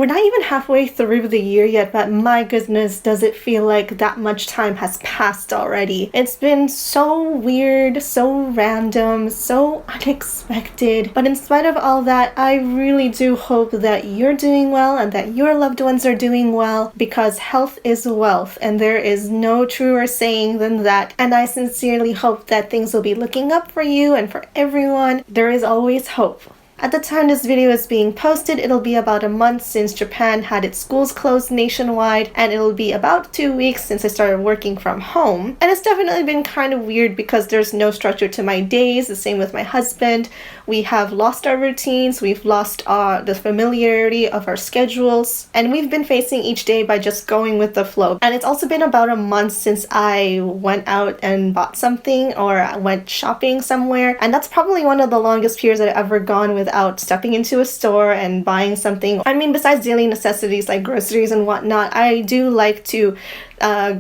We're not even halfway through the year yet, but my goodness, does it feel like that much time has passed already. It's been so weird, so random, so unexpected. But in spite of all that, I really do hope that you're doing well and that your loved ones are doing well, because health is wealth and there is no truer saying than that. And I sincerely hope that things will be looking up for you and for everyone. There is always hope. At the time this video is being posted, it'll be about a month since Japan had its schools closed nationwide, and it'll be about 2 weeks since I started working from home. And it's definitely been kind of weird because there's no structure to my days. The same with my husband. We have lost our routines, we've lost the familiarity of our schedules, and we've been facing each day by just going with the flow. And it's also been about a month since I went out and bought something or went shopping somewhere, and that's probably one of the longest periods I've ever gone without stepping into a store and buying something. I mean, besides daily necessities like groceries and whatnot, I do like to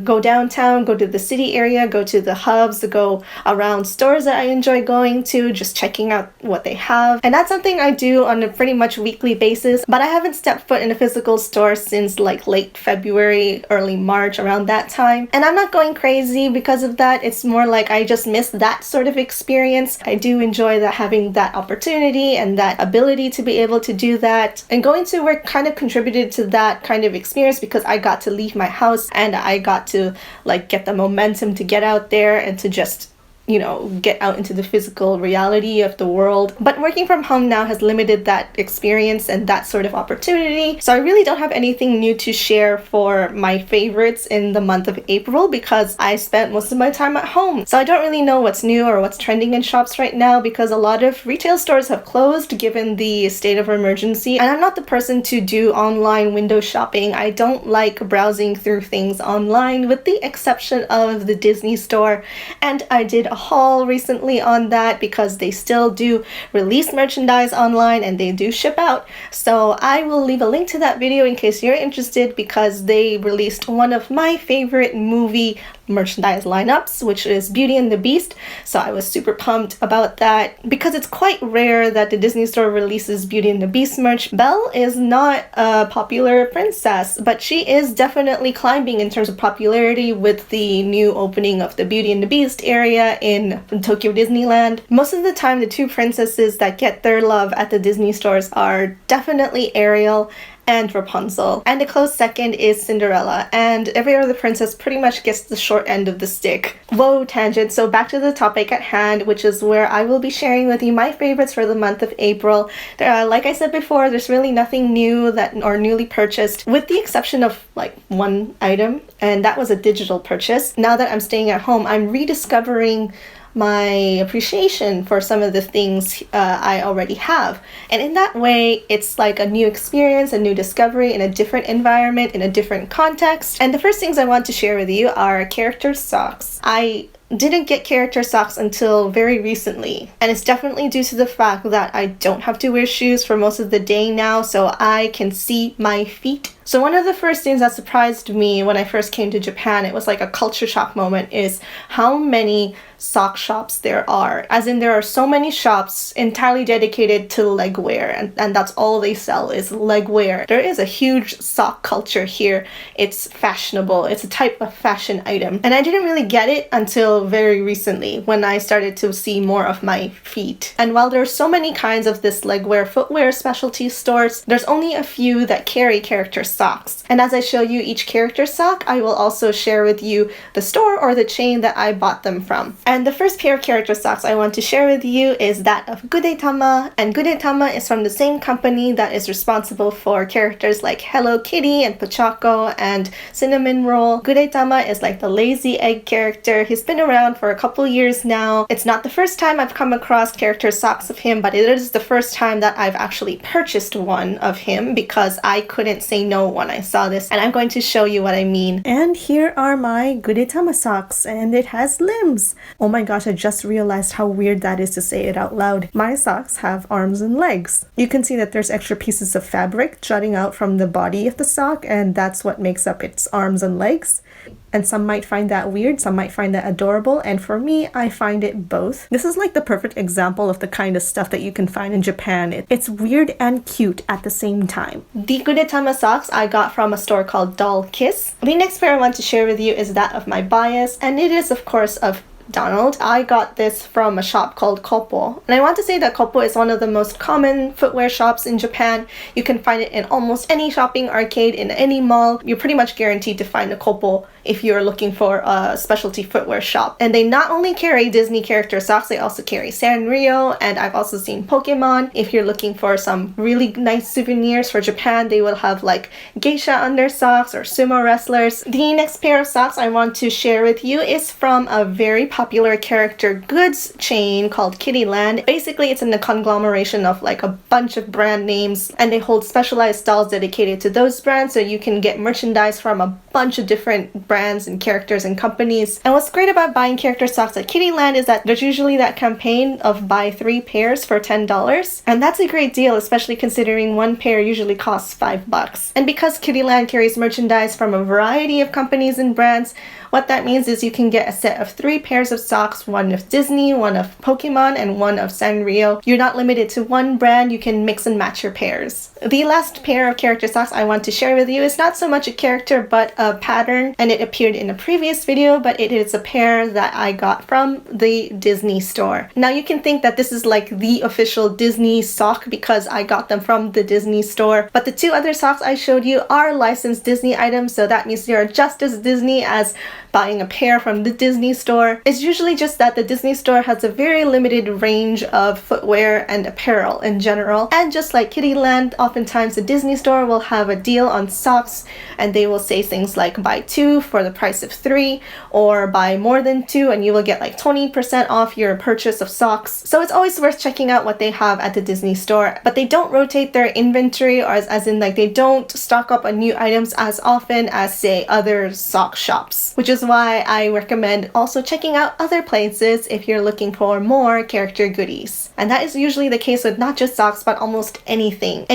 go downtown, go to the city area, go to the hubs, go around stores that I enjoy going to, just checking out what they have. And that's something I do on a pretty much weekly basis, but I haven't stepped foot in a physical store since like late February, early March, around that time. And I'm not going crazy because of that. It's more like I just miss that sort of experience. I do enjoy having that opportunity and that ability to be able to do that. And going to work kind of contributed to that kind of experience because I got to leave my house and I got to like get the momentum to get out there and to just, you know, get out into the physical reality of the world. But working from home now has limited that experience and that sort of opportunity. So I really don't have anything new to share for my favorites in the month of April because I spent most of my time at home. So I don't really know what's new or what's trending in shops right now because a lot of retail stores have closed given the state of emergency. And I'm not the person to do online window shopping. I don't like browsing through things online with the exception of the Disney store. And I did a haul recently on that because they still do release merchandise online and they do ship out. So I will leave a link to that video in case you're interested because they released one of my favorite movie merchandise lineups, which is Beauty and the Beast. So I was super pumped about that because it's quite rare that the Disney store releases Beauty and the Beast merch. Belle is not a popular princess, but she is definitely climbing in terms of popularity with the new opening of the Beauty and the Beast area in Tokyo Disneyland. Most of the time, the two princesses that get their love at the Disney stores are definitely Ariel and Rapunzel. And a close second is Cinderella, and every other princess pretty much gets the short end of the stick. Whoa, tangent. So back to the topic at hand, which is where I will be sharing with you my favorites for the month of April. Like I said before, there's really nothing new or newly purchased, with the exception of like one item, and that was a digital purchase. Now that I'm staying at home, I'm rediscovering my appreciation for some of the things I already have. And in that way, it's like a new experience, a new discovery in a different environment, in a different context. And the first things I want to share with you are character socks. I didn't get character socks until very recently, and it's definitely due to the fact that I don't have to wear shoes for most of the day now, so I can see my feet. So one of the first things that surprised me when I first came to Japan, it was like a culture shock moment, is how many sock shops there are. As in, there are so many shops entirely dedicated to leg wear, and that's all they sell is leg wear. There is a huge sock culture here. It's fashionable. It's a type of fashion item. And I didn't really get it until very recently when I started to see more of my feet. And while there are so many kinds of this leg wear footwear specialty stores, there's only a few that carry character socks. And as I show you each character sock, I will also share with you the store or the chain that I bought them from. And the first pair of character socks I want to share with you is that of Gudetama, and Gudetama is from the same company that is responsible for characters like Hello Kitty and Pochako and Cinnamon Roll. Gudetama is like the lazy egg character. He's been around for a couple years now. It's not the first time I've come across character socks of him, but it is the first time that I've actually purchased one of him because I couldn't say no when I saw this, and I'm going to show you what I mean. And here are my Gudetama socks, and it has limbs. Oh my gosh, I just realized how weird that is to say it out loud. My socks have arms and legs. You can see that there's extra pieces of fabric jutting out from the body of the sock, and that's what makes up its arms and legs. And some might find that weird, some might find that adorable, and for me, I find it both. This is like the perfect example of the kind of stuff that you can find in Japan. It's weird and cute at the same time. The Gudetama socks I got from a store called Doll Kiss. The next pair I want to share with you is that of my bias, and it is of course of Donald. I got this from a shop called Koppo. And I want to say that Koppo is one of the most common footwear shops in Japan. You can find it in almost any shopping arcade, in any mall. You're pretty much guaranteed to find a Koppo if you're looking for a specialty footwear shop. And they not only carry Disney character socks, they also carry Sanrio, and I've also seen Pokemon. If you're looking for some really nice souvenirs for Japan, they will have like geisha under socks or sumo wrestlers. The next pair of socks I want to share with you is from a very popular character goods chain called Kittyland. Basically, it's a conglomeration of like a bunch of brand names, and they hold specialized stalls dedicated to those brands, so you can get merchandise from a bunch of different brands and characters and companies. And what's great about buying character socks at Kittyland is that there's usually that campaign of buy 3 pairs for $10, and that's a great deal, especially considering one pair usually costs $5. And because Kittyland carries merchandise from a variety of companies and brands, what that means is you can get a set of 3 pairs of socks, one of Disney, one of Pokemon, and one of Sanrio. You're not limited to one brand, you can mix and match your pairs. The last pair of character socks I want to share with you is not so much a character but a pattern, and it appeared in a previous video, but it is a pair that I got from the Disney store. Now you can think that this is like the official Disney sock because I got them from the Disney store, but the 2 other socks I showed you are licensed Disney items, so that means they are just as Disney as buying a pair from the Disney store. It's usually just that the Disney store has a very limited range of footwear and apparel in general, and just like Kittyland, oftentimes the Disney store will have a deal on socks, and they will say things like buy 2 for the price of 3, or buy more than 2 and you will get like 20% off your purchase of socks. So it's always worth checking out what they have at the Disney store, but they don't rotate their inventory, or as in like they don't stock up on new items as often as say other sock shops, which is why I recommend also checking out other places if you're looking for more character goodies. And that is usually the case with not just socks but almost anything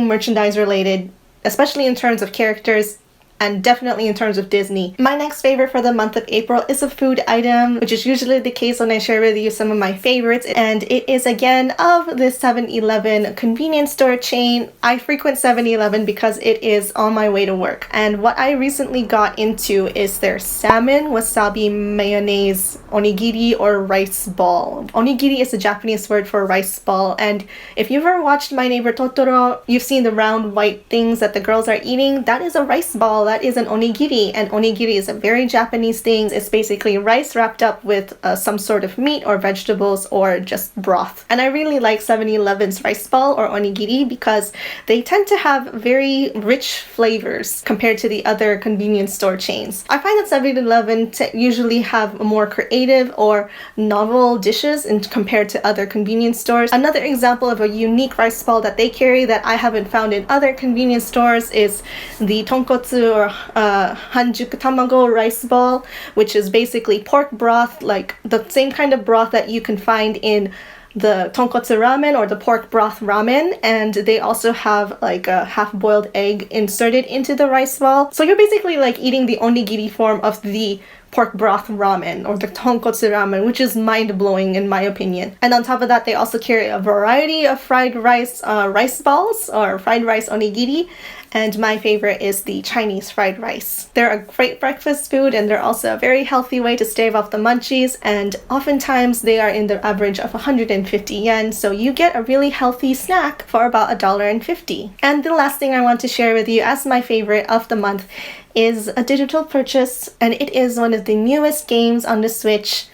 merchandise related, especially in terms of characters, and definitely in terms of Disney. My next favorite for the month of April is a food item, which is usually the case when I share with you some of my favorites, and it is again of the 7-Eleven convenience store chain. I frequent 7-Eleven because it is on my way to work, and what I recently got into is their salmon wasabi mayonnaise onigiri or rice ball. Onigiri is a Japanese word for rice ball, and if you've ever watched My Neighbor Totoro, you've seen the round white things that the girls are eating. That is a rice ball. That is an onigiri, and onigiri is a very Japanese thing. It's basically rice wrapped up with some sort of meat or vegetables or just broth. And I really like 7-Eleven's rice ball or onigiri because they tend to have very rich flavors compared to the other convenience store chains. I find that 7-Eleven usually have more creative or novel dishes compared to other convenience stores. Another example of a unique rice ball that they carry that I haven't found in other convenience stores is the tonkotsu or hanjuku tamago rice ball, which is basically pork broth, like the same kind of broth that you can find in the tonkotsu ramen or the pork broth ramen, and they also have like a half-boiled egg inserted into the rice ball. So you're basically like eating the onigiri form of the pork broth ramen or the tonkotsu ramen, which is mind-blowing in my opinion. And on top of that, they also carry a variety of fried rice rice balls or fried rice onigiri, and my favorite is the Chinese fried rice. They're a great breakfast food, and they're also a very healthy way to stave off the munchies, and oftentimes they are in the average of 150 yen, so you get a really healthy snack for about $1.50. And the last thing I want to share with you as my favorite of the month is a digital purchase, and it is one of the newest games on the Switch,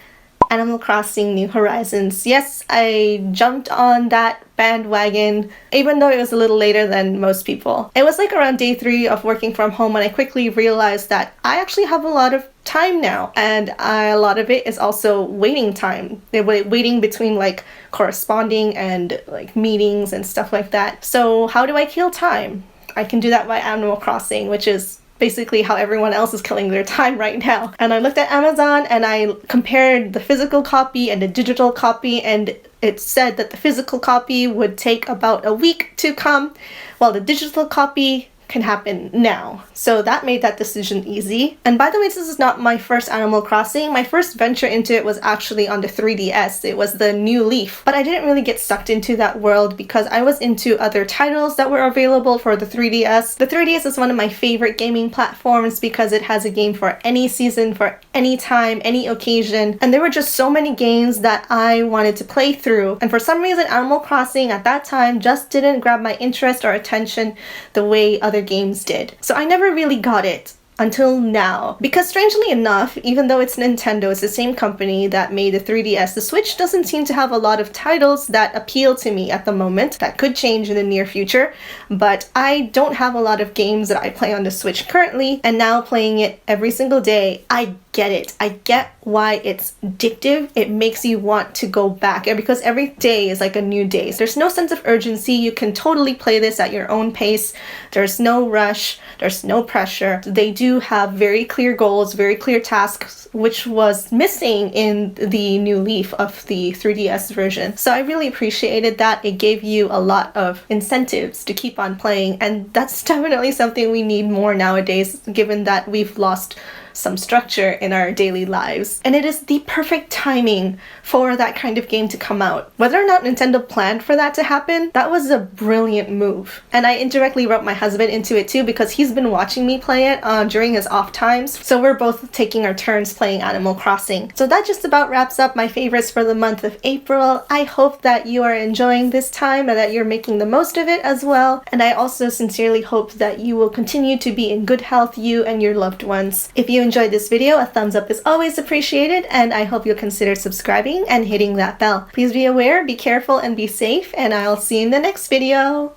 Animal Crossing New Horizons. Yes, I jumped on that bandwagon, even though it was a little later than most people. It was like around day 3 of working from home when I quickly realized that I actually have a lot of time now, and a lot of it is also waiting time. They're waiting between like corresponding and like meetings and stuff like that. So how do I kill time? I can do that by Animal Crossing, which is basically how everyone else is killing their time right now. And I looked at Amazon and I compared the physical copy and the digital copy, and it said that the physical copy would take about a week to come, while the digital copy can happen now. So that made that decision easy. And by the way, this is not my first Animal Crossing. My first venture into it was actually on the 3DS. It was the New Leaf. But I didn't really get sucked into that world because I was into other titles that were available for the 3DS. The 3DS is one of my favorite gaming platforms because it has a game for any season, for any time, any occasion. And there were just so many games that I wanted to play through. And for some reason, Animal Crossing at that time just didn't grab my interest or attention the way other games did. So I never really got it until now. Because strangely enough, even though it's Nintendo, it's the same company that made the 3DS, the Switch doesn't seem to have a lot of titles that appeal to me at the moment. That could change in the near future, but I don't have a lot of games that I play on the Switch currently, and now playing it every single day, I get it. I get why it's addictive. It makes you want to go back, and because every day is like a new day. So there's no sense of urgency. You can totally play this at your own pace. There's no rush. There's no pressure. They do have very clear goals, very clear tasks, which was missing in the New Leaf of the 3DS version. So I really appreciated that. It gave you a lot of incentives to keep on playing, and that's definitely something we need more nowadays, given that we've lost some structure in our daily lives. And it is the perfect timing for that kind of game to come out. Whether or not Nintendo planned for that to happen, that was a brilliant move. And I indirectly roped my husband into it too because he's been watching me play it during his off times. So we're both taking our turns playing Animal Crossing. So that just about wraps up my favorites for the month of April. I hope that you are enjoying this time and that you're making the most of it as well. And I also sincerely hope that you will continue to be in good health, you and your loved ones. If you enjoyed this video, a thumbs up is always appreciated, and I hope you'll consider subscribing and hitting that bell. Please be aware, be careful, and be safe, and I'll see you in the next video.